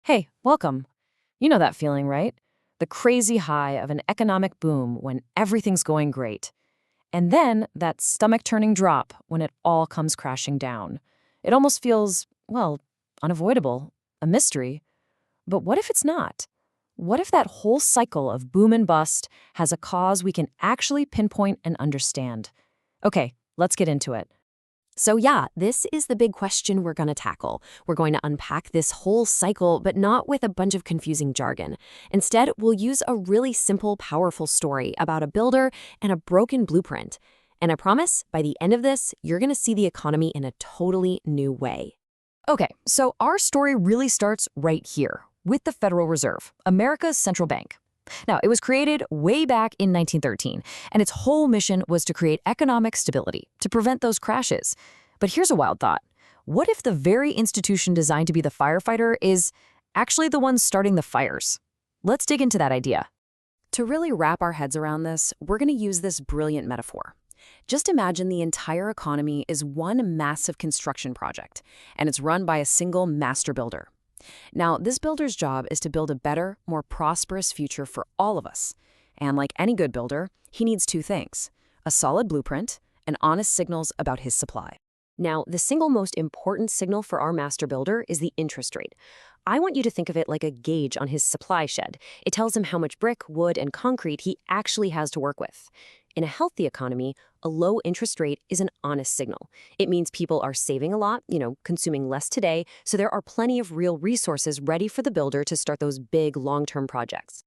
Hey, welcome. You know that feeling, right? The crazy high of an economic boom when everything's going great. And then that stomach-turning drop when it all comes crashing down. It almost feels, well, unavoidable, a mystery. But what if it's not? What if that whole cycle of boom and bust has a cause we can actually pinpoint and understand? Okay, let's get into it. So yeah, this is the big question we're going to tackle. We're going to unpack this whole cycle, but not with a bunch of confusing jargon. Instead, we'll use a really simple, powerful story about a builder and a broken blueprint. And I promise, by the end of this, you're going to see the economy in a totally new way. Okay, so our story really starts right here with the Federal Reserve, America's central bank. Now, it was created way back in 1913, and its whole mission was to create economic stability, to prevent those crashes. But here's a wild thought. What if the very institution designed to be the firefighter is actually the one starting the fires? Let's dig into that idea. To really wrap our heads around this, we're going to use this brilliant metaphor. Just imagine the entire economy is one massive construction project, and it's run by a single master builder. Now, this builder's job is to build a better, more prosperous future for all of us. And like any good builder, he needs two things: a solid blueprint and honest signals about his supply. Now, the single most important signal for our master builder is the interest rate. I want you to think of it like a gauge on his supply shed. It tells him how much brick, wood, and concrete he actually has to work with. In a healthy economy, a low interest rate is an honest signal. It means people are saving a lot, consuming less today, so there are plenty of real resources ready for the builder to start those big long-term projects.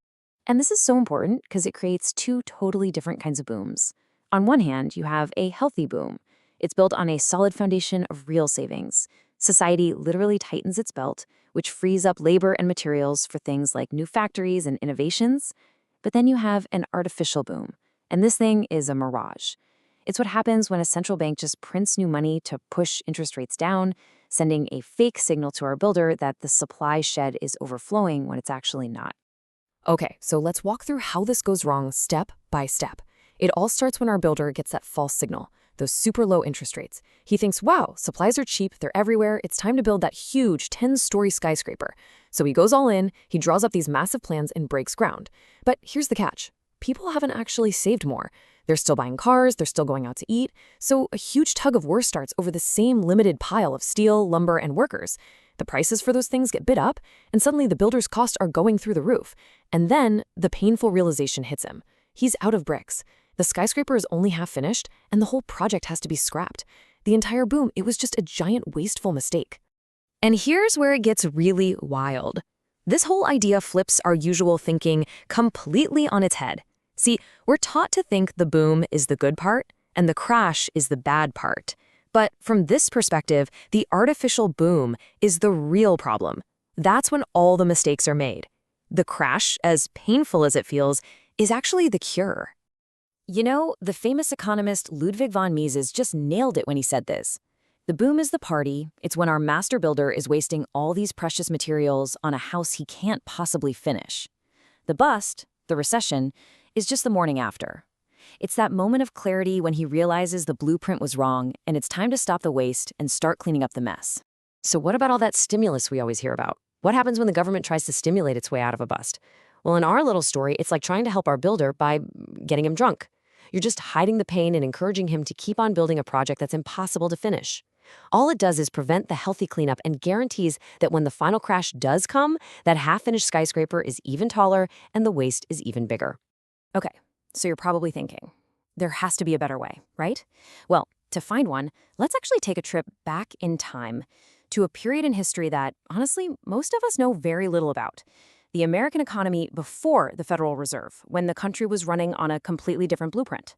And this is so important because it creates two totally different kinds of booms. On one hand, you have a healthy boom. It's built on a solid foundation of real savings. Society literally tightens its belt, which frees up labor and materials for things like new factories and innovations. But then you have an artificial boom. And this thing is a mirage. It's what happens when a central bank just prints new money to push interest rates down, sending a fake signal to our builder that the supply shed is overflowing when it's actually not. Okay, so let's walk through how this goes wrong step by step. It all starts when our builder gets that false signal, those super low interest rates. He thinks, wow, supplies are cheap, they're everywhere, it's time to build that huge 10-story skyscraper. So he goes all in, he draws up these massive plans and breaks ground. But here's the catch. People haven't actually saved more. They're still buying cars, they're still going out to eat, so a huge tug of war starts over the same limited pile of steel, lumber, and workers. The prices for those things get bid up, and suddenly the builder's costs are going through the roof. And then the painful realization hits him. He's out of bricks. The skyscraper is only half finished, and the whole project has to be scrapped. The entire boom, it was just a giant wasteful mistake. And here's where it gets really wild. This whole idea flips our usual thinking completely on its head. See, we're taught to think the boom is the good part and the crash is the bad part. But from this perspective, the artificial boom is the real problem. That's when all the mistakes are made. The crash, as painful as it feels, is actually the cure. You know, the famous economist Ludwig von Mises just nailed it when he said this. The boom is the party. It's when our master builder is wasting all these precious materials on a house he can't possibly finish. The bust, the recession, is just the morning after. It's that moment of clarity when he realizes the blueprint was wrong and it's time to stop the waste and start cleaning up the mess. So what about all that stimulus we always hear about? What happens when the government tries to stimulate its way out of a bust? Well, in our little story, it's like trying to help our builder by getting him drunk. You're just hiding the pain and encouraging him to keep on building a project that's impossible to finish. All it does is prevent the healthy cleanup and guarantees that when the final crash does come, that half-finished skyscraper is even taller and the waste is even bigger. Okay, so you're probably thinking, there has to be a better way, right? Well, to find one, let's actually take a trip back in time to a period in history that, honestly, most of us know very little about. The American economy before the Federal Reserve, when the country was running on a completely different blueprint.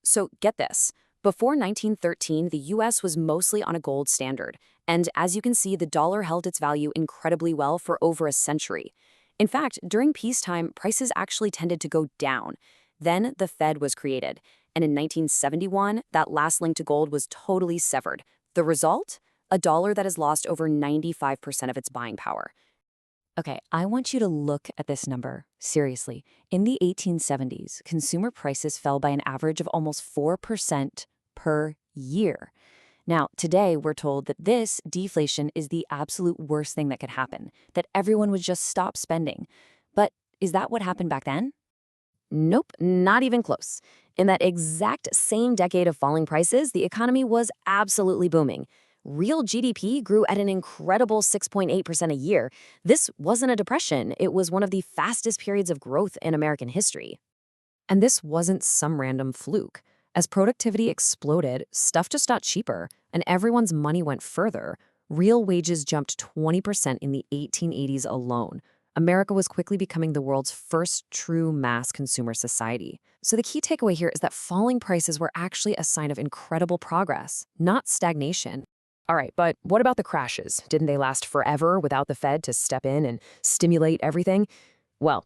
So get this. Before 1913, the U.S. was mostly on a gold standard. And as you can see, the dollar held its value incredibly well for over a century. In fact, during peacetime, prices actually tended to go down. Then the Fed was created, and in 1971, that last link to gold was totally severed. The result? A dollar that has lost over 95% of its buying power. Okay, I want you to look at this number. Seriously, in the 1870s, consumer prices fell by an average of almost 4% per year. Now, today we're told that this deflation is the absolute worst thing that could happen, that everyone would just stop spending. But is that what happened back then? Nope, not even close. In that exact same decade of falling prices, the economy was absolutely booming. Real GDP grew at an incredible 6.8% a year. This wasn't a depression, it was one of the fastest periods of growth in American history. And this wasn't some random fluke. As productivity exploded, stuff just got cheaper, and everyone's money went further. Real wages jumped 20% in the 1880s alone. America was quickly becoming the world's first true mass consumer society. So the key takeaway here is that falling prices were actually a sign of incredible progress, not stagnation. All right, but what about the crashes? Didn't they last forever without the Fed to step in and stimulate everything? Well,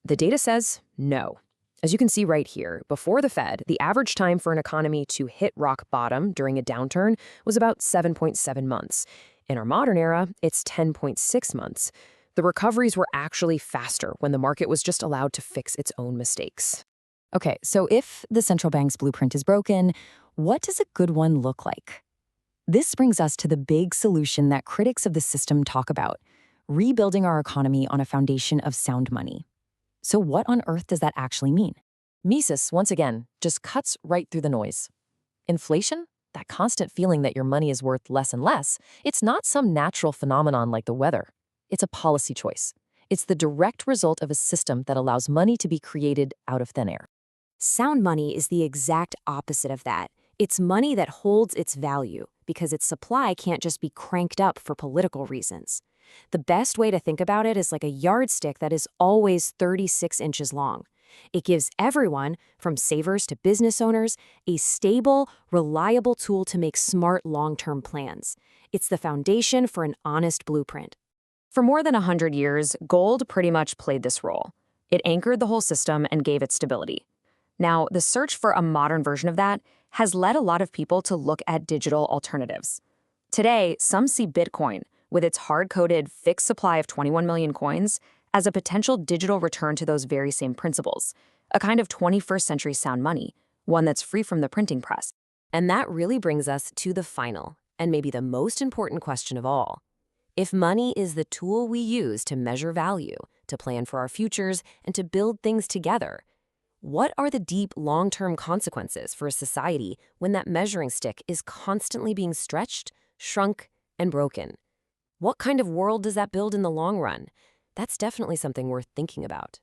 the data says no. As you can see right here, before the Fed, the average time for an economy to hit rock bottom during a downturn was about 7.7 months. In our modern era, it's 10.6 months. The recoveries were actually faster when the market was just allowed to fix its own mistakes. Okay, so if the central bank's blueprint is broken, what does a good one look like? This brings us to the big solution that critics of the system talk about, rebuilding our economy on a foundation of sound money. So what on earth does that actually mean? Mises, once again, just cuts right through the noise. Inflation, that constant feeling that your money is worth less and less, it's not some natural phenomenon like the weather. It's a policy choice. It's the direct result of a system that allows money to be created out of thin air. Sound money is the exact opposite of that. It's money that holds its value because its supply can't just be cranked up for political reasons. The best way to think about it is like a yardstick that is always 36 inches long. It gives everyone, from savers to business owners, a stable, reliable tool to make smart long-term plans. It's the foundation for an honest blueprint. For more than 100 years, gold pretty much played this role. It anchored the whole system and gave it stability. Now, the search for a modern version of that has led a lot of people to look at digital alternatives. Today, some see Bitcoin, with its hard-coded fixed supply of 21 million coins, as a potential digital return to those very same principles, a kind of 21st century sound money, one that's free from the printing press. And that really brings us to the final, and maybe the most important question of all. If money is the tool we use to measure value, to plan for our futures, and to build things together, what are the deep, long-term consequences for a society when that measuring stick is constantly being stretched, shrunk, and broken? What kind of world does that build in the long run? That's definitely something worth thinking about.